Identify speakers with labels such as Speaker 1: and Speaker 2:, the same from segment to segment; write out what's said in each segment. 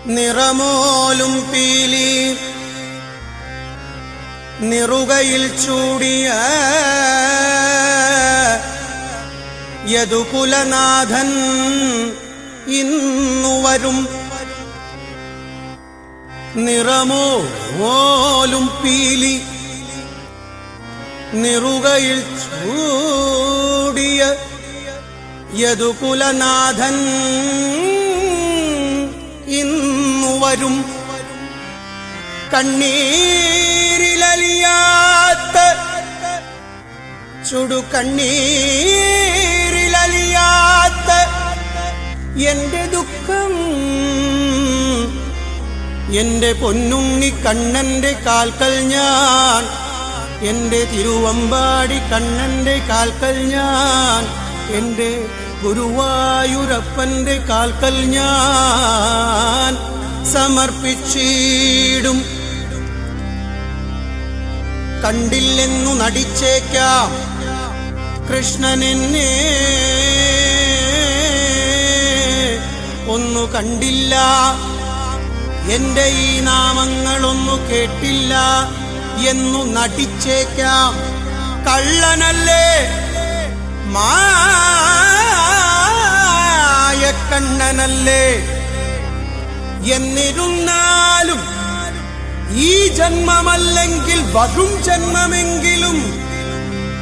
Speaker 1: നിറമോലും പീലി നിറുകയിൽ ചൂടിയ യദുകുലനാഥൻ ഇന്നു വരും. നിറമോലും പീലി നിറുകയിൽ ചൂടിയ യദുകുലനാഥൻ ഇന്നു വരും. കണ്ണീരിലലിയാത്ത ചുടുകണ്ണീരിലലിയാത്ത എന്റെ ദുഃഖം എന്റെ പൊന്നുണ്ണി കണ്ണന്റെ കാൽക്കൽ ഞാൻ, എന്റെ തിരുവമ്പാടി കണ്ണന്റെ കാൽക്കൽ ഞാൻ, എന്റെ ഗുരുവായൂരപ്പന്റെ കാൽക്കൽ ഞാൻ സമർപ്പിച്ചിടും. കണ്ടില്ലെന്നു നടിച്ചേക്കാം കൃഷ്ണനെന്നെ, ഒന്നു കണ്ടില്ല, എന്റെ ഈ നാമങ്ങളൊന്നു കേട്ടില്ല എന്നു നടിച്ചേക്കാം. കള്ളനല്ലേ, മായക്കണ്ണനല്ലേ, എന്നിരുന്നാലും ഈ ജന്മമല്ലെങ്കിൽ വരും ജന്മമെങ്കിലും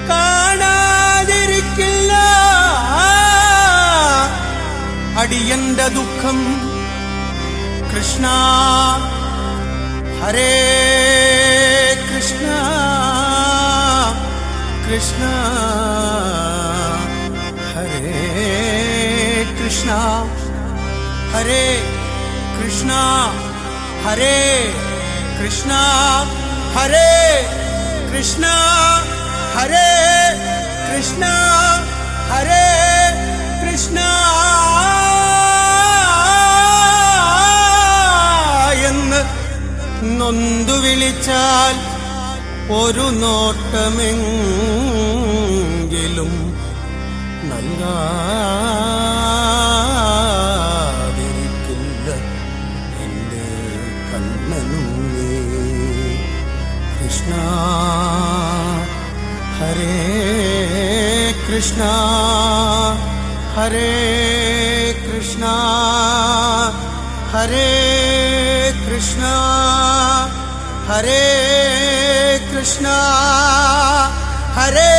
Speaker 1: കാണാതിരിക്കില്ല അടിയന്റെ ദുഃഖം. കൃഷ്ണ ഹരേ കൃഷ്ണ കൃഷ്ണ ഹരേ കൃഷ്ണ ഹരേ കൃഷ്ണ ഹരേ കൃഷ്ണ ഹരേ കൃഷ്ണ ഹരേ കൃഷ്ണ ഹരേ കൃഷ്ണ എന്ന് നൊന്തു വിളിച്ചാൽ ഒരു നോട്ടമെങ്കിലും നൽകാതിരിക്കില്ല എന്റെ കണ്ണനുണ്ണി. കൃഷ്ണ ഹരേ കൃഷ്ണ ഹരേ കൃഷ്ണ ഹരേ കൃഷ്ണ ഹരേ കൃഷ്ണ ഹരേ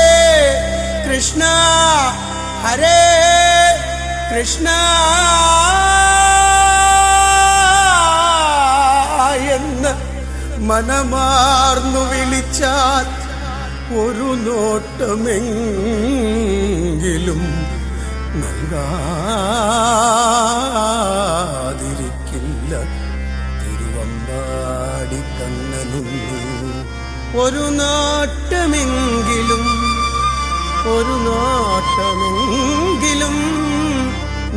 Speaker 1: കൃഷ്ണ ഹരേ കൃഷ്ണ എന്ന് മനമാർന്നു വിളിച്ചാൽ ഒരു നോട്ടമെങ്കിലും നൽകാതിരിക്കില്ല തിരുവമ്പാടി കണ്ണനുണ്ണി. ഒരു നോട്ടമെങ്കിലും ഒരു നോട്ടമെങ്കിലും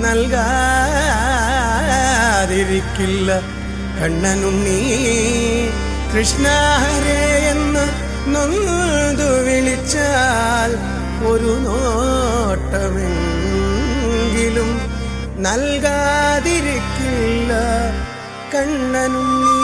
Speaker 1: നൽകാതിരിക്കില്ല കണ്ണനുണ്ണി. കൃഷ്ണ ഹരേ എന്ന് നൊന്തു വിളിച്ചാൽ ഒരു നോട്ടമെങ്കിലും നൽകാതിരിക്കില്ല കണ്ണനുണ്ണി.